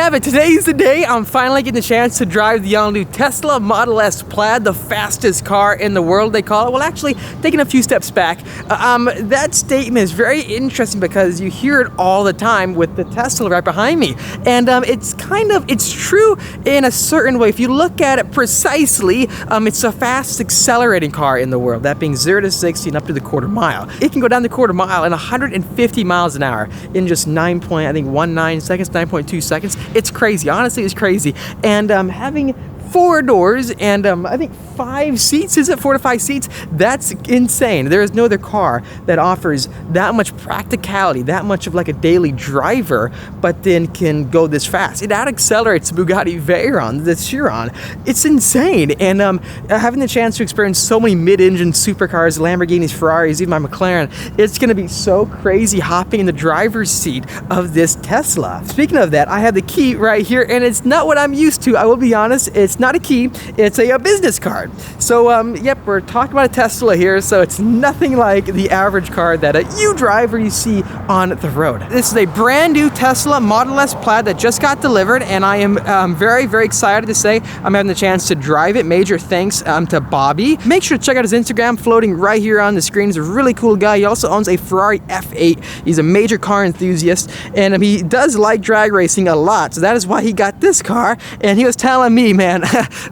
have it. Today's the day I'm finally getting the chance to drive the all-new Tesla Model S Plaid, the fastest car in the world, they call it. Well, actually, taking a few steps back, that statement is very interesting because you hear it all the time with the Tesla right behind me. And it's true in a certain way. If you look at it precisely, it's the fastest accelerating car in the world, that being 0 to 60 and up to the quarter mile. It can go down the quarter mile in 150 miles an hour in just 9.19 seconds, 9.2 seconds. It's crazy. Honestly, it's crazy. And having 4 doors and I think 5 seats, is it 4 to 5 seats? That's insane. There is no other car that offers that much practicality, that much of like a daily driver, but then can go this fast. It out-accelerates the Bugatti Veyron, the Chiron. It's insane. And having the chance to experience so many mid-engine supercars, Lamborghinis, Ferraris, even my McLaren, it's gonna be so crazy hopping in the driver's seat of this Tesla. Speaking of that, I have the key right here, and it's not what I'm used to. I will be honest, it's not a key, it's a business card. So yep, we're talking about a Tesla here, so it's nothing like the average car that you drive or you see on the road. This is a brand new Tesla Model S Plaid that just got delivered, and I am very, very excited to say I'm having the chance to drive it. Major thanks to Bobby. Make sure to check out his Instagram, floating right here on the screen. He's a really cool guy. He also owns a Ferrari F8. He's a major car enthusiast, and he does like drag racing a lot, so that is why he got this car. And he was telling me, man,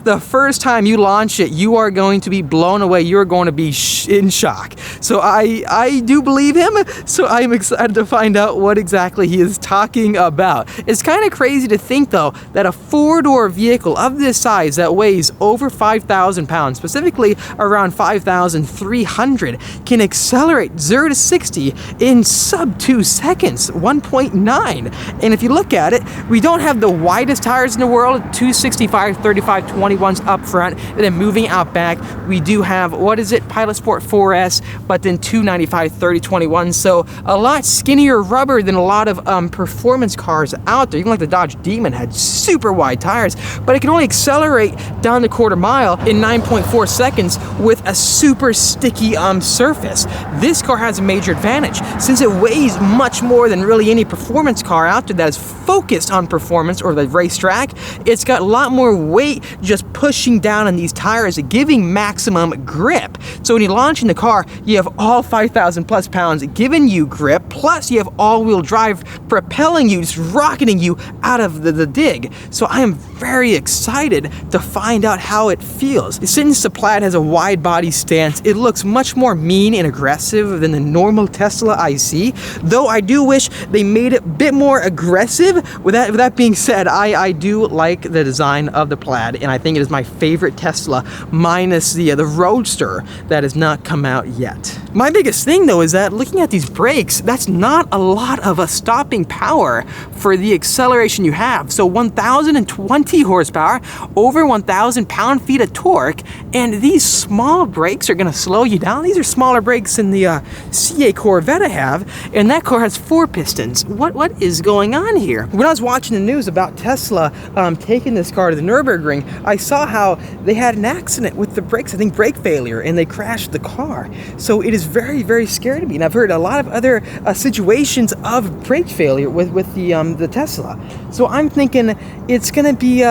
the first time you launch it, you are going to be blown away. You're going to be in shock. So I do believe him. So I am excited to find out what exactly he is talking about. It's kind of crazy to think, though, that a 4-door vehicle of this size that weighs over 5,000 pounds, specifically around 5,300, can accelerate 0 to 60 in sub 2 seconds, 1.9. And if you look at it, we don't have the widest tires in the world, 265, 35, 21s up front, and then moving out back, we do have, what is it, Pilot Sport 4S, but then 295, 30, 21. So a lot skinnier rubber than a lot of performance cars out there. Even like the Dodge Demon had super wide tires, but it can only accelerate down the quarter mile in 9.4 seconds with a super sticky surface. This car has a major advantage since it weighs much more than really any performance car out there that is focused on performance or the racetrack. It's got a lot more weight just pushing down on these tires, giving maximum grip. So when you're launching the car, you have all 5,000 plus pounds giving you grip, plus you have all-wheel drive propelling you, just rocketing you out of the dig. So I am very excited to find out how it feels. Since the Plaid has a wide body stance, it looks much more mean and aggressive than the normal Tesla I see, though I do wish they made it a bit more aggressive. With that being said, I do like the design of the Plaid, and I think it is my favorite Tesla, minus the Roadster that has not come out yet. My biggest thing, though, is that looking at these brakes, that's not a lot of a stopping power for the acceleration you have. So 1,020 horsepower, over 1,000 pound-feet of torque, and these small brakes are going to slow you down. These are smaller brakes than the CA Corvette I have, and that car has 4 pistons. What is going on here? When I was watching the news about Tesla taking this car to the Nürburgring, I saw how they had an accident with the brakes, I think brake failure, and they crashed the car. So it is very, very scary to me. And I've heard a lot of other situations of brake failure with the Tesla. So I'm thinking it's going to be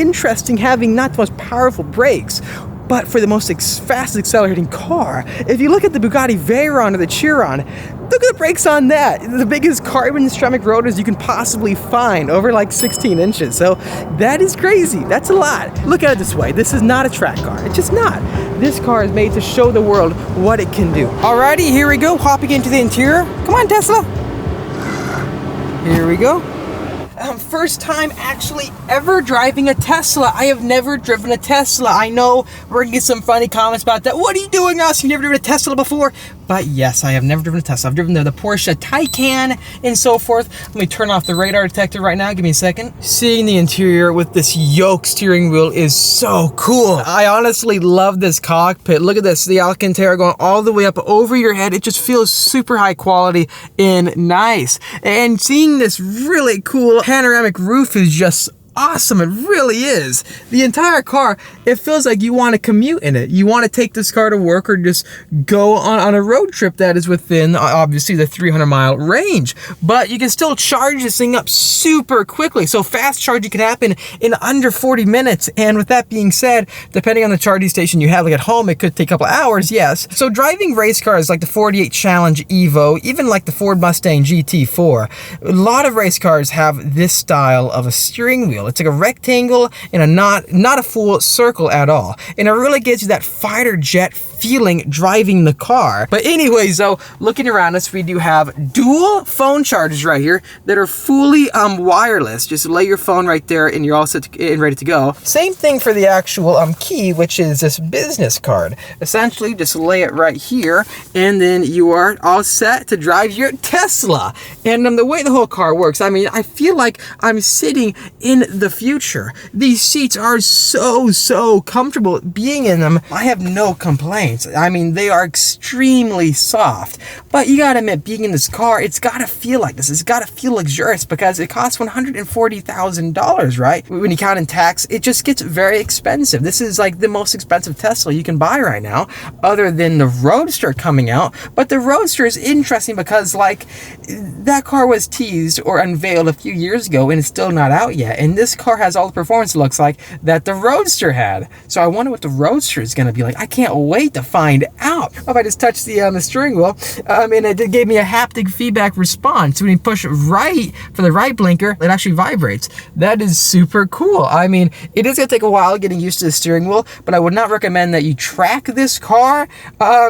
interesting having not the most powerful brakes, but for the most fast accelerating car. If you look at the Bugatti Veyron or the Chiron, look at the brakes on that. The biggest carbon ceramic rotors you can possibly find, over like 16 inches. So that is crazy. That's a lot. Look at it this way. This is not a track car. It's just not. This car is made to show the world what it can do. Alrighty, here we go. Hopping into the interior. Come on, Tesla. Here we go. First time actually ever driving a Tesla. I have never driven a Tesla. I know we're gonna get some funny comments about that. What are you doing, us? You've never driven a Tesla before? But yes, I have never driven a Tesla. I've driven the Porsche Taycan and so forth. Let me turn off the radar detector right now. Give me a second. Seeing the interior with this yoke steering wheel is so cool. I honestly love this cockpit. Look at this, the Alcantara going all the way up over your head. It just feels super high quality and nice. And seeing this really cool panoramic roof is just awesome. It really is. The entire car, it feels like you want to commute in it. You want to take this car to work or just go on a road trip that is within, obviously, the 300-mile range. But you can still charge this thing up super quickly. So fast charging can happen in under 40 minutes. And with that being said, depending on the charging station you have, like at home, it could take a couple hours, yes. So driving race cars like the 48 Challenge Evo, even like the Ford Mustang GT4, a lot of race cars have this style of a steering wheel. It's like a rectangle and not a full circle at all. And it really gives you that fighter jet feeling driving the car. But anyways, though, looking around us, we do have dual phone chargers right here that are fully wireless. Just lay your phone right there and you're all set and ready to go. Same thing for the actual key, which is this business card. Essentially, just lay it right here and then you are all set to drive your Tesla. And the way the whole car works, I mean, I feel like I'm sitting in the future. These seats are so comfortable being in them. I have no complaints. I mean, they are extremely soft, but you gotta admit, being in this car, it's gotta feel like this. It's gotta feel luxurious because it costs $140,000, right? When you count in tax, it just gets very expensive. This is like the most expensive Tesla you can buy right now, other than the Roadster coming out. But the Roadster is interesting because like that car was teased or unveiled a few years ago and it's still not out yet. And this car has all the performance it looks like that the Roadster had. So I wonder what the Roadster is gonna be like. I can't wait to find out. If I just touched the steering wheel, and it gave me a haptic feedback response. When you push right for the right blinker, it actually vibrates. That is super cool. I mean, it is gonna take a while getting used to the steering wheel, but I would not recommend that you track this car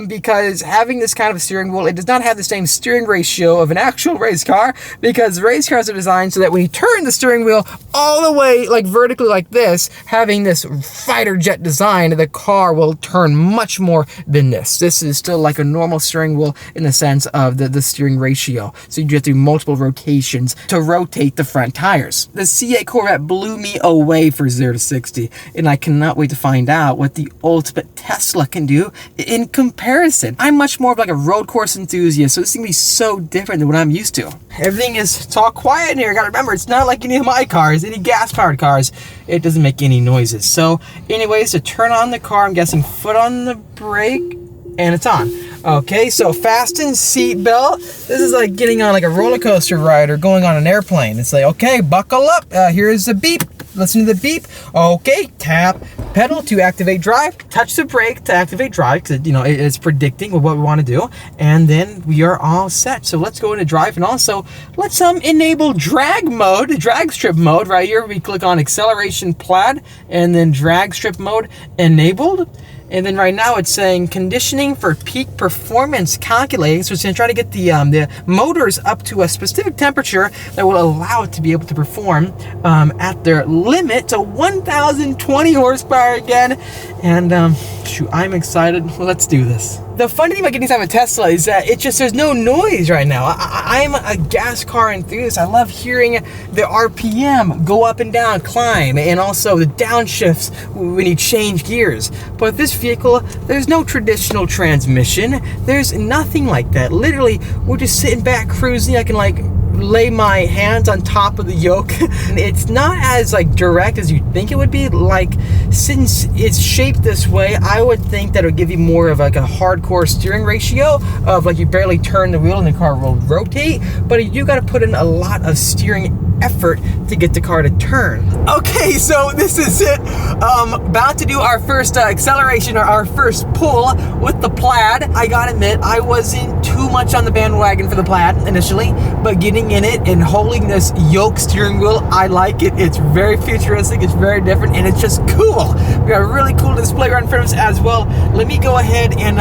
because having this kind of steering wheel, it does not have the same steering ratio of an actual race car, because race cars are designed so that when you turn the steering wheel all the way like vertically like this, having this fighter jet design, the car will turn much more than this. This is still like a normal steering wheel in the sense of the steering ratio. So you have to do multiple rotations to rotate the front tires. The C8 Corvette blew me away for 0 to 60, and I cannot wait to find out what the ultimate Tesla can do in comparison. I'm much more of like a road course enthusiast, so this is gonna be so different than what I'm used to. Everything is all quiet in here. Gotta remember, it's not like any of my cars, any gas-powered cars. It doesn't make any noises. So anyways, to turn on the car, I'm guessing foot on the brake, and it's on. Okay, so fasten seatbelt. This is like getting on like a roller coaster ride or going on an airplane. It's like, okay, buckle up. Here's the beep. Listen to the beep. Okay, tap pedal to activate drive. Touch the brake to activate drive because, you know, it's predicting what we want to do. And then we are all set. So let's go into drive, and also let's enable drag mode, drag strip mode right here. We click on acceleration plaid and then drag strip mode enabled. And then right now it's saying conditioning for peak performance calculating. So it's going to try to get the motors up to a specific temperature that will allow it to be able to perform at their limit to 1,020 horsepower again. And shoot, I'm excited. Let's do this. The funny thing about getting inside of a Tesla is that there's no noise right now. I'm a gas car enthusiast. I love hearing the RPM go up and down, climb, and also the downshifts when you change gears. But this vehicle, there's no traditional transmission. There's nothing like that. Literally, we're just sitting back cruising. I can like lay my hands on top of the yoke. It's not as like direct as you'd think it would be. Like, since it's shaped this way, I would think that it would give you more of like a hardcore steering ratio of like you barely turn the wheel and the car will rotate, but you do got to put in a lot of steering effort to get the car to turn. Okay, so this is it. About to do our first acceleration or our first pull with the Plaid. I gotta admit, I wasn't too much on the bandwagon for the Plaid initially, but getting in it and holding this yoke steering wheel, I like it. It's very futuristic, it's very different, and it's just cool. We got a really cool display right in front of us as well. Let me go ahead and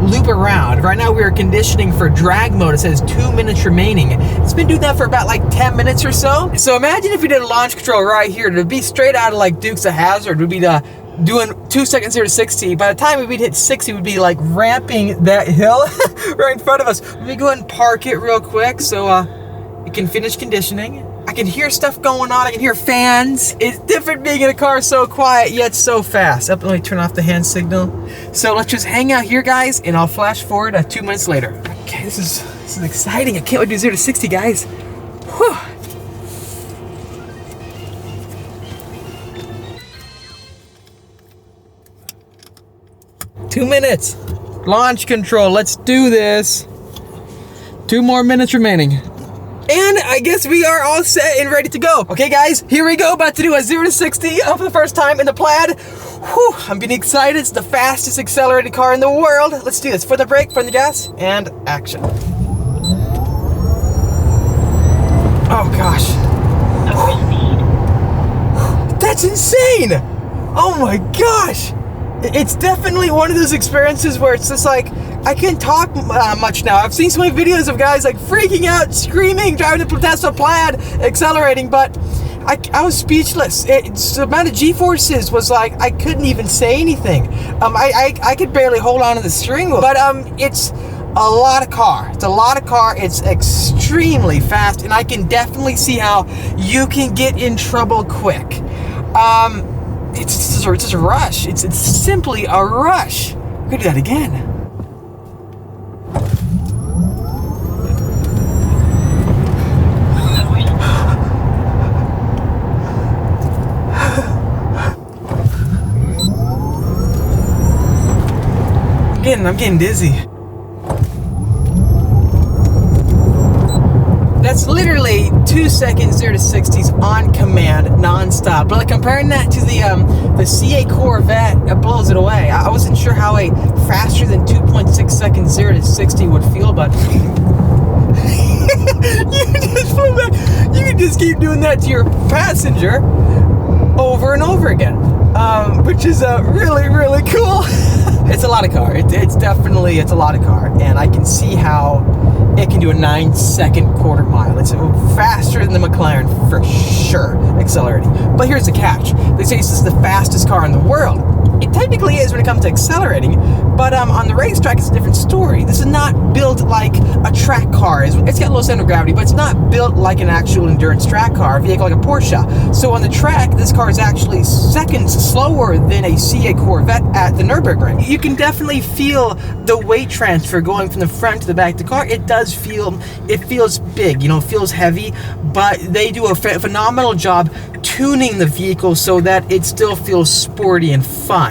loop around. Right now we are conditioning for drag mode. It says 2 minutes remaining. It's been doing that for about like 10 minutes or so. So imagine if we did a launch control right here. It would be straight out of like Dukes of Hazzard. It would be doing 2 seconds 0 to 60. By the time we'd hit 60, we'd be like ramping that hill right in front of us. Let me go ahead and park it real quick so it can finish conditioning. I can hear stuff going on. I can hear fans. It's different being in a car so quiet yet so fast. Let me turn off the hand signal. So let's just hang out here, guys, and I'll flash forward 2 minutes later. Okay, this is exciting. I can't wait to do 0 to 60, guys. Whew. 2 minutes. Launch control, let's do this. 2 more minutes remaining. And I guess we are all set and ready to go. Okay guys, here we go. About to do a 0 to 60 for the first time in the Plaid. Whew, I'm getting excited. It's the fastest accelerated car in the world. Let's do this. Foot on the brake, foot on the gas, and action. Oh gosh. That's insane! Oh my gosh! It's definitely one of those experiences where it's just like, I can't talk much now. I've seen so many videos of guys like freaking out, screaming, driving the Tesla Plaid, accelerating, but I was speechless. The amount of G-forces was like, I couldn't even say anything. I could barely hold on to the steering wheel, but it's a lot of car. It's a lot of car. It's extremely fast, and I can definitely see how you can get in trouble quick. It's just a rush. It's simply a rush. We're gonna do that again. I'm getting dizzy. That's literally 2 seconds 0 to 60s on command, non-stop. But like comparing that to the CA Corvette, it blows it away. I wasn't sure how a faster than 2.6 seconds 0 to 60 would feel, but you can just keep doing that to your passenger over and over again, which is really, really cool. It's a lot of car. It's definitely a lot of car, and I can see how it can do a 9-second quarter mile. It's faster than the McLaren for sure, accelerating. But here's the catch. They say this is the fastest car in the world. It technically is when it comes to accelerating, but on the racetrack it's a different story. This is not built like a track car. It's got low center of gravity, but it's not built like an actual endurance track car, a vehicle like a Porsche. So on the track, this car is actually seconds slower than a CA Corvette at the Nürburgring. You can definitely feel the weight transfer going from the front to the back of the car. It does feel, it feels big, you know, it feels heavy, but they do a phenomenal job tuning the vehicle so that it still feels sporty and fun.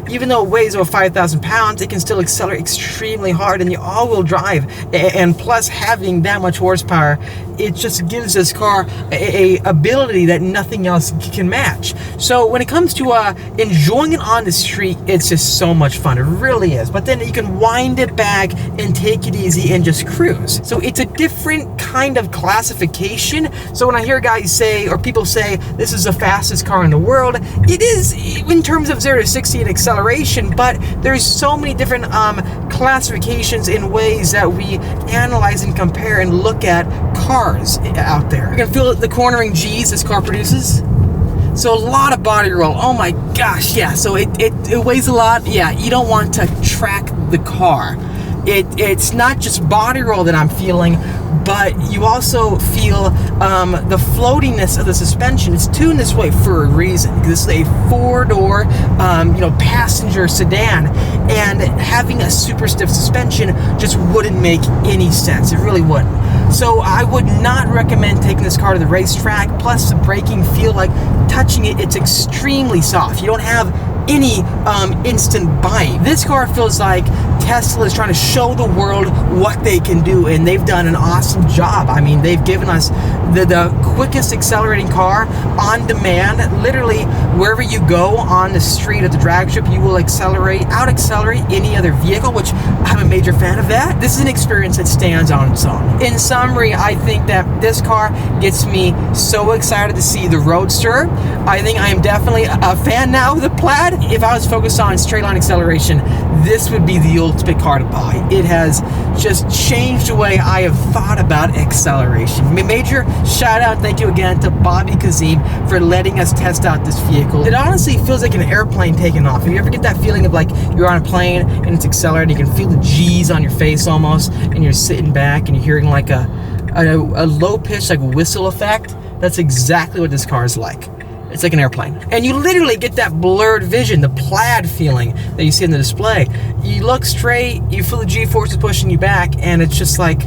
Even though it weighs over 5,000 pounds, it can still accelerate extremely hard in the all-wheel drive, and plus having that much horsepower, it just gives this car a ability that nothing else can match. So when it comes to enjoying it on the street, it's just so much fun. It really is. But then you can wind it back and take it easy and just cruise. So it's a different kind of classification. So when I hear guys say, or people say, this is the fastest car in the world, it is in terms of 0 to 60 and acceleration, but there's so many different classifications in ways that we analyze and compare and look at cars out there. You can feel the cornering G's this car produces. So a lot of body roll. Oh my gosh, yeah. So it weighs a lot. Yeah, you don't want to track the car. It's not just body roll that I'm feeling, but you also feel the floatiness of the suspension. It's tuned this way for a reason. This is a 4-door, passenger sedan, and having a super stiff suspension just wouldn't make any sense. It really wouldn't. So I would not recommend taking this car to the racetrack. Plus, the braking feel like touching it, it's extremely soft. You don't have any instant bite. This car feels like Tesla is trying to show the world what they can do, and they've done an awesome job. I mean, they've given us the quickest accelerating car on demand. Literally, wherever you go on the street at the drag strip, you will out-accelerate any other vehicle, which I'm a major fan of that. This is an experience that stands on its own. In summary, I think that this car gets me so excited to see the Roadster. I think I am definitely a fan now of the Plaid. If I was focused on straight line acceleration, this would be the ultimate car to buy. It has just changed the way I have thought about acceleration. Major shout out, thank you again to Bobby Kazim for letting us test out this vehicle. It honestly feels like an airplane taking off. If you ever get that feeling of like you're on a plane and it's accelerating, you can feel the G's on your face almost, and you're sitting back and you're hearing like a low pitch like whistle effect. That's exactly what this car is like. It's like an airplane. And you literally get that blurred vision, the Plaid feeling that you see in the display. You look straight, you feel the G-forces pushing you back, and it's just like,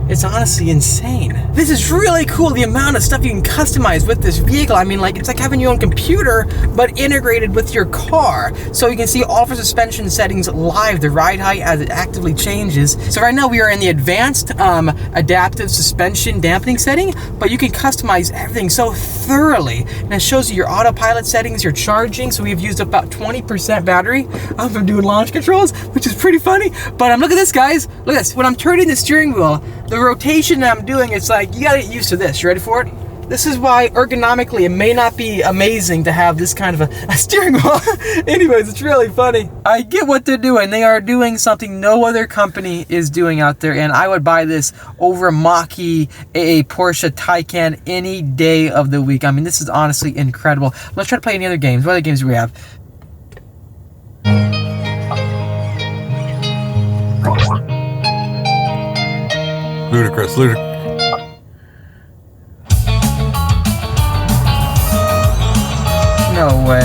It's honestly insane. This is really cool, the amount of stuff you can customize with this vehicle. I mean, like, it's like having your own computer, but integrated with your car. So you can see all of our suspension settings live, the ride height as it actively changes. So right now we are in the advanced adaptive suspension dampening setting, but you can customize everything so thoroughly. And it shows you your autopilot settings, your charging. So we've used about 20% battery from doing launch controls, which is pretty funny. But look at this, guys. Look at this. When I'm turning the steering wheel, the rotation that I'm doing, it's like, you gotta get used to this. You ready for it? This is why ergonomically it may not be amazing to have this kind of a steering wheel. Anyways, it's really funny. I get what they're doing. They are doing something no other company is doing out there, and I would buy this over Mach-E, a Porsche Taycan any day of the week. I mean, this is honestly incredible. Let's try to play any other games. What other games do we have? Ludicrous. No way.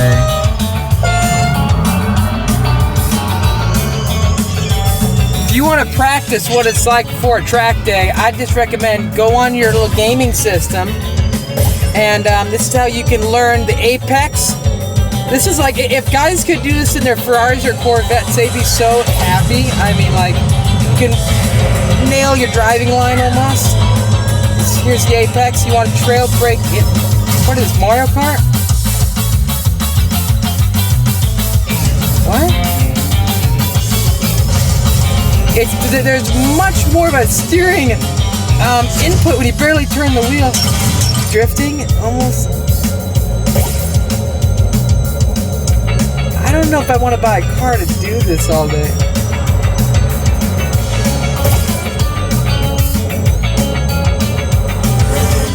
If you want to practice what it's like before a track day, I just recommend go on your little gaming system, and this is how you can learn the apex. This is like, if guys could do this in their Ferraris or Corvettes, they'd be so happy. I mean, like, you can nail your driving line almost. Here's the apex. You want to trail brake it. What is this, Mario Kart? What? There's much more of a steering input when you barely turn the wheel. Drifting, almost. I don't know if I want to buy a car to do this all day.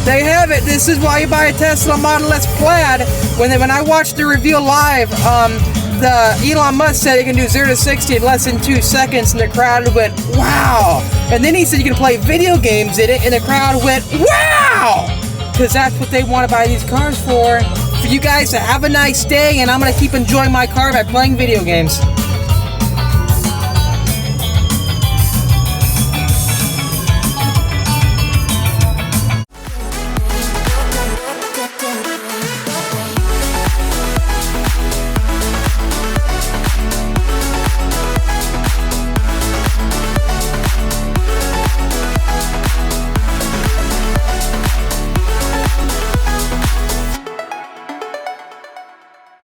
There you have it. This is why you buy a Tesla Model S Plaid. When I watched the reveal live, Elon Musk said you can do 0 to 60 in less than 2 seconds, and the crowd went, wow. And then he said you can play video games in it, and the crowd went, wow. Because that's what they want to buy these cars for. For you guys to have a nice day, and I'm going to keep enjoying my car by playing video games.